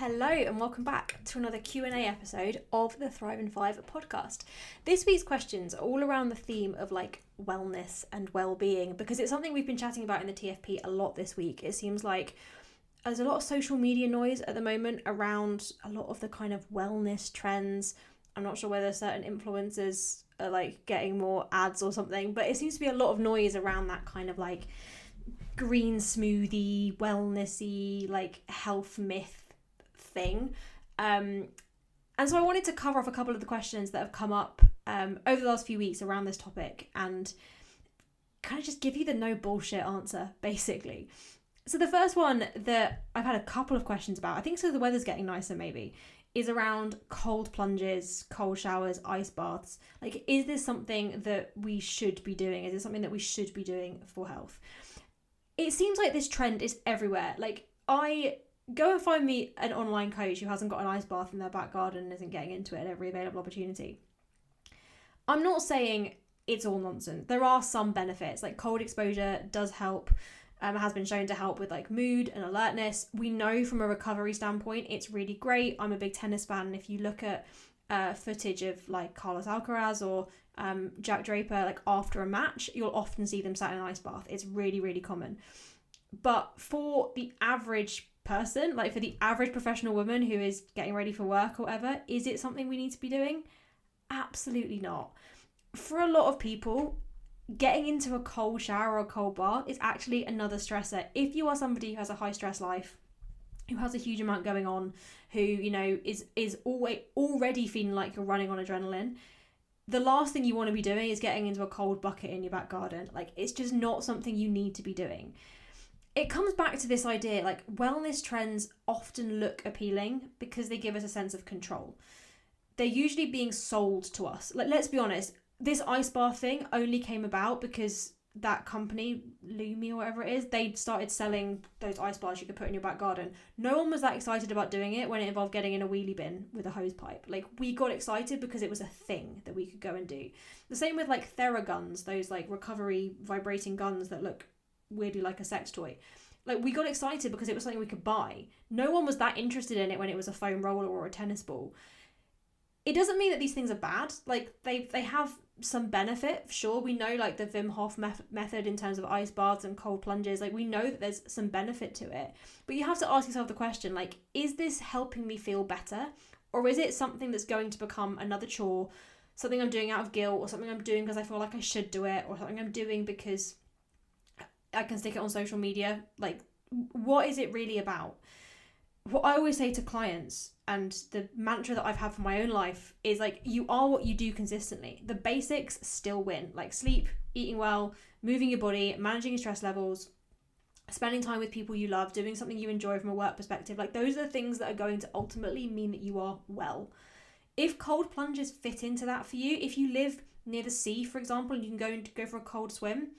Hello and welcome back to another Q&A episode of the Thrive in 5 podcast. This week's questions are all around the theme of wellness and well-being, because it's something we've been chatting about in the TFP a lot this week. It seems like there's a lot of social media noise at the moment around a lot of the kind of wellness trends. I'm not sure whether certain influencers are getting more ads or something, but it seems to be a lot of noise around that kind of green smoothie, wellnessy, health myth thing. And so I wanted to cover off a couple of the questions that have come up over the last few weeks around this topic and kind of just give you the no bullshit answer, basically. So the first one that I've had a couple of questions about, I think so the weather's getting nicer maybe, is around cold plunges, cold showers, ice baths. Is this something that we should be doing? Is it something that we should be doing for health? It seems like this trend is everywhere. Go and find me an online coach who hasn't got an ice bath in their back garden and isn't getting into it at every available opportunity. I'm not saying it's all nonsense. There are some benefits. Cold exposure does help. Has been shown to help with mood and alertness. We know from a recovery standpoint it's really great. I'm a big tennis fan, and if you look at footage of Carlos Alcaraz or Jack Draper after a match, you'll often see them sat in an ice bath. It's really, really common. But for the average person, for the average professional woman who is getting ready for work or whatever, is it something we need to be doing? Absolutely not. For a lot of people, getting into a cold shower or a cold bath is actually another stressor. If you are somebody who has a high stress life, who has a huge amount going on, who is already feeling like you're running on adrenaline, the last thing you want to be doing is getting into a cold bucket in your back garden. It's just not something you need to be doing. It comes back to this idea, wellness trends often look appealing because they give us a sense of control. They're usually being sold to us. Let's be honest, this ice bath thing only came about because that company, Lumi or whatever it is, they started selling those ice baths you could put in your back garden. No one was that excited about doing it when it involved getting in a wheelie bin with a hose pipe. We got excited because it was a thing that we could go and do. The same with Theraguns, those recovery vibrating guns that look weirdly like a sex toy. We got excited because it was something we could buy. No one was that interested in it when it was a foam roller or a tennis ball. It doesn't mean that these things are bad. They have some benefit, sure. We know the Wim Hof method in terms of ice baths and cold plunges. We know that there's some benefit to it. But you have to ask yourself the question, is this helping me feel better? Or is it something that's going to become another chore, something I'm doing out of guilt, or something I'm doing because I feel like I should do it, or something I'm doing because I can stick it on social media? What is it really about? What I always say to clients, and the mantra that I've had for my own life, is you are what you do consistently. The basics still win. Sleep, eating well, moving your body, managing your stress levels, spending time with people you love, doing something you enjoy from a work perspective. Those are the things that are going to ultimately mean that you are well. If cold plunges fit into that for you, if you live near the sea, for example, and you can go for a cold swim,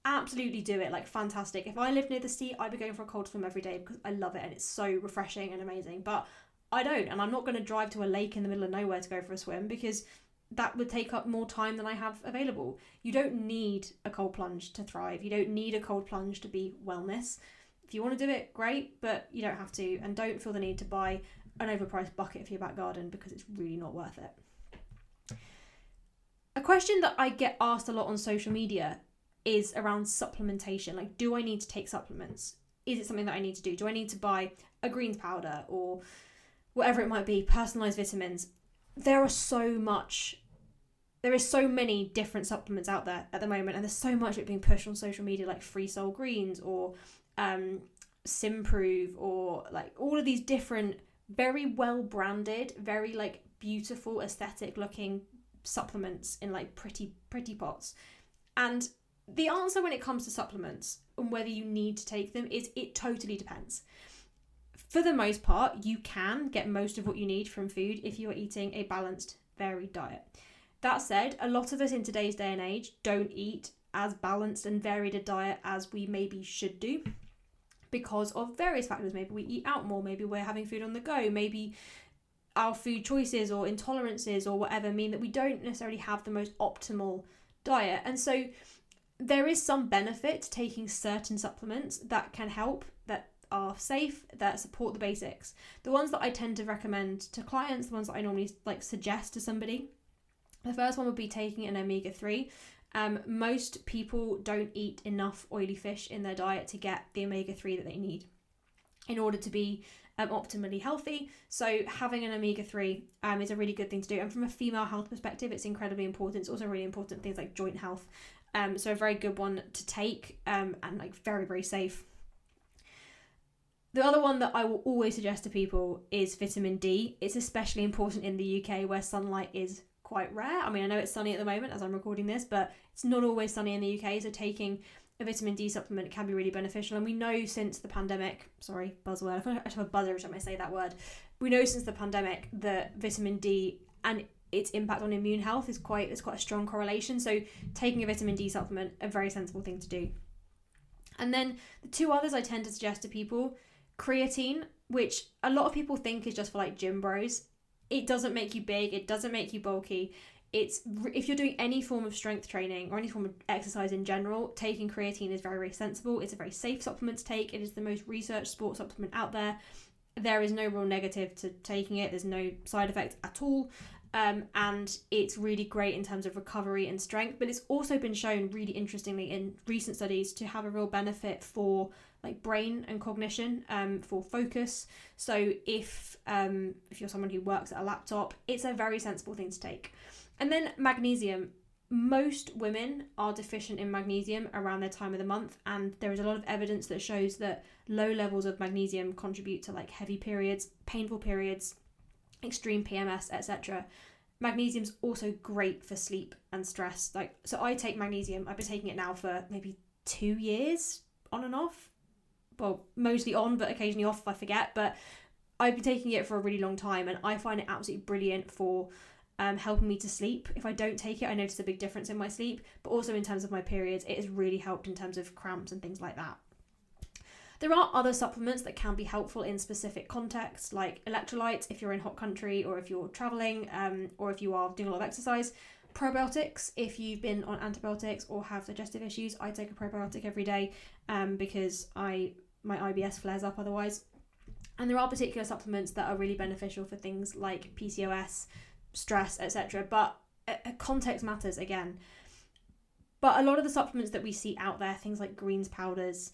absolutely do it. Fantastic. If I lived near the sea, I'd be going for a cold swim every day because I love it and it's so refreshing and amazing. But I don't, and I'm not going to drive to a lake in the middle of nowhere to go for a swim because that would take up more time than I have available. You don't need a cold plunge to thrive. You don't need a cold plunge to be wellness. If you want to do it, great, but you don't have to, and don't feel the need to buy an overpriced bucket for your back garden because it's really not worth it. A question that I get asked a lot on social media is around supplementation. Do I need to take supplements? Is it something that I need to do? Do I need to buy a greens powder or whatever it might be, personalized vitamins? There is so many different supplements out there at the moment, and there's so much of it being pushed on social media, Free Soul Greens or Simprove, or all of these different very well branded, very beautiful aesthetic looking supplements in pretty pots. And the answer when it comes to supplements and whether you need to take them is it totally depends. For the most part, you can get most of what you need from food if you are eating a balanced, varied diet. That said, a lot of us in today's day and age don't eat as balanced and varied a diet as we maybe should do because of various factors. Maybe we eat out more, maybe we're having food on the go, maybe our food choices or intolerances or whatever mean that we don't necessarily have the most optimal diet. And so there is some benefit to taking certain supplements that can help, that are safe, that support the basics. The ones that I tend to recommend to clients, the ones that I normally like suggest to somebody, the first one would be taking an omega-3. Most people don't eat enough oily fish in their diet to get the omega-3 that they need in order to be optimally healthy. So having an omega-3 is a really good thing to do. And from a female health perspective, it's incredibly important. It's also really important for things like joint health. So a very good one to take, and like very, very safe. The other one that I will always suggest to people is vitamin D. It's especially important in the UK where sunlight is quite rare. I mean, I know it's sunny at the moment as I'm recording this, but it's not always sunny in the UK. So taking a vitamin D supplement can be really beneficial. And we know since the pandemic, sorry, buzzword, I feel like I should have a buzzer every time I say that word. We know since the pandemic that vitamin D and its impact on immune health is quite a strong correlation. So taking a vitamin D supplement, a very sensible thing to do. And then the two others I tend to suggest to people, creatine, which a lot of people think is just for like gym bros. It doesn't make you big, it doesn't make you bulky. If you're doing any form of strength training or any form of exercise in general, taking creatine is very, very sensible. It's a very safe supplement to take. It is the most researched sports supplement out there. There is no real negative to taking it. There's no side effects at all. And it's really great in terms of recovery and strength, but it's also been shown really interestingly in recent studies to have a real benefit for like brain and cognition, for focus. So if you're someone who works at a laptop, it's a very sensible thing to take. And then magnesium. Most women are deficient in magnesium around their time of the month, and there is a lot of evidence that shows that low levels of magnesium contribute to like heavy periods, painful periods, extreme PMS, etc. Magnesium's also great for sleep and stress. So I take magnesium. I've been taking it now for maybe 2 years, on and off. Well, mostly on, but occasionally off if I forget. But I've been taking it for a really long time, and I find it absolutely brilliant for helping me to sleep. If I don't take it, I notice a big difference in my sleep, but also in terms of my periods, it has really helped in terms of cramps and things like that. There are other supplements that can be helpful in specific contexts, like electrolytes if you're in hot country or if you're traveling, or if you are doing a lot of exercise. Probiotics if you've been on antibiotics or have digestive issues. I take a probiotic every day because my IBS flares up otherwise. And there are particular supplements that are really beneficial for things like PCOS, stress, etc. But context matters again. But a lot of the supplements that we see out there, things like greens powders,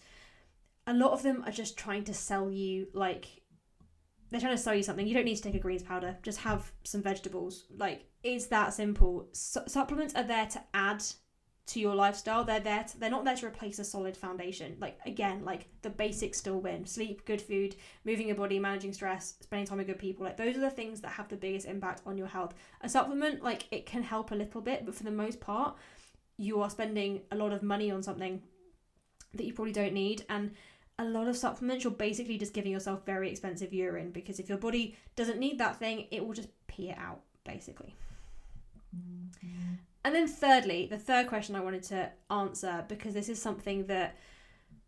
a lot of them are just trying to sell you, like, they're trying to sell you something. You don't need to take a greens powder, just have some vegetables. Like, it's that simple. Supplements are there to add to your lifestyle. They're not there to replace a solid foundation. Like, again, like the basics still win. Sleep, good food, moving your body, managing stress, spending time with good people. Like, those are the things that have the biggest impact on your health. A supplement, like, it can help a little bit, but for the most part, you are spending a lot of money on something that you probably don't need. And a lot of supplements, you're basically just giving yourself very expensive urine, because if your body doesn't need that thing, it will just pee it out, basically. Mm-hmm. And then thirdly, the third question I wanted to answer, because this is something that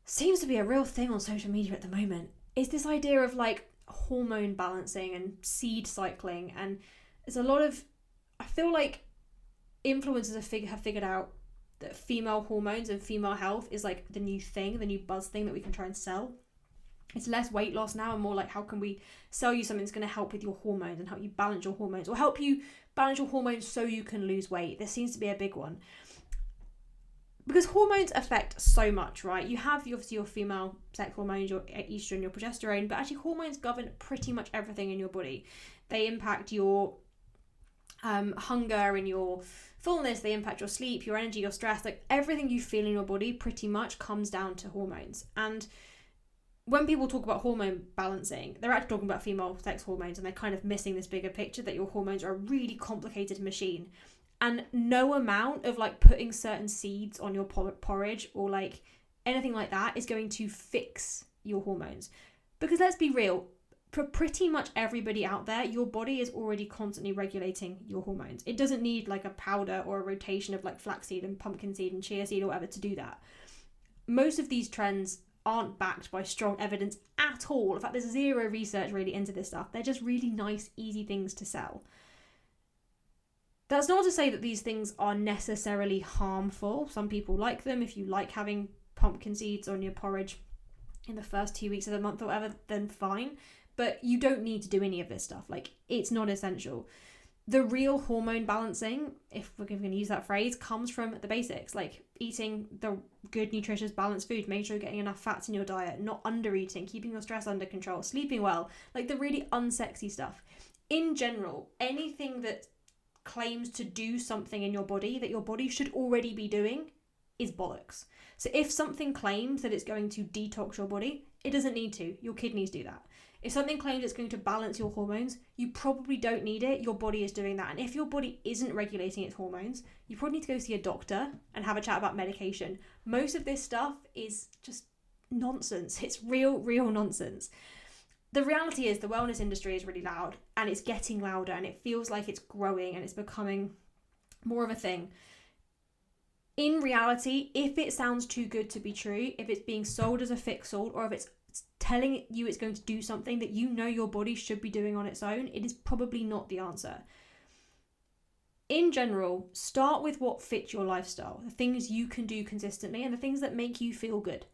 seems to be a real thing on social media at the moment, is this idea of like hormone balancing and seed cycling. And there's a lot of, I feel like influencers have figured out that female hormones and female health is like the new thing, the new buzz thing that we can try and sell. It's less weight loss now and more like, how can we sell you something that's going to help with your hormones and help you balance your hormones, or help you balance your hormones so you can lose weight. This seems to be a big one, because hormones affect so much, right? You have obviously your female sex hormones, your estrogen, your progesterone, but actually hormones govern pretty much everything in your body. They impact your hunger and your fullness. They impact your sleep, your energy, your stress. Like, everything you feel in your body pretty much comes down to hormones. And when people talk about hormone balancing, they're actually talking about female sex hormones, and they're kind of missing this bigger picture that your hormones are a really complicated machine. And no amount of like putting certain seeds on your porridge or like anything like that is going to fix your hormones. Because let's be real, for pretty much everybody out there, your body is already constantly regulating your hormones. It doesn't need like a powder or a rotation of like flaxseed and pumpkin seed and chia seed or whatever to do that. Most of these trends aren't backed by strong evidence at all. In fact, there's zero research really into this stuff. They're just really nice, easy things to sell. That's not to say that these things are necessarily harmful. Some people like them. If you like having pumpkin seeds on your porridge, in the first 2 weeks of the month or whatever, then fine. But you don't need to do any of this stuff. Like, it's not essential. The real hormone balancing, if we're going to use that phrase, comes from the basics, like eating the good, nutritious, balanced food, make sure you're getting enough fats in your diet, not under eating, keeping your stress under control, sleeping well, like the really unsexy stuff. In general, anything that claims to do something in your body that your body should already be doing is bollocks. So if something claims that it's going to detox your body, it doesn't need to. Your kidneys do that. If something claims it's going to balance your hormones, you probably don't need it. Your body is doing that. And if your body isn't regulating its hormones, you probably need to go see a doctor and have a chat about medication. Most of this stuff is just nonsense. It's real nonsense. The reality is the wellness industry is really loud, and it's getting louder, and it feels like it's growing and it's becoming more of a thing. In reality, if it sounds too good to be true, if it's being sold as a fix all, or if it's telling you it's going to do something that you know your body should be doing on its own, it is probably not the answer. In general, start with what fits your lifestyle, the things you can do consistently and the things that make you feel good.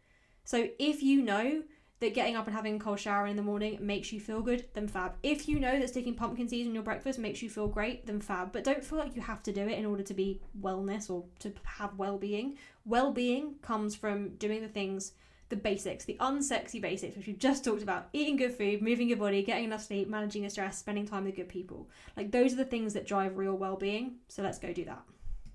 So if you know that getting up and having a cold shower in the morning makes you feel good, then fab. If you know that sticking pumpkin seeds in your breakfast makes you feel great, then fab. But don't feel like you have to do it in order to be wellness or to have well-being. Well-being comes from doing the things, the basics, the unsexy basics, which we've just talked about: eating good food, moving your body, getting enough sleep, managing your stress, spending time with good people. Like, those are the things that drive real well-being. So let's go do that.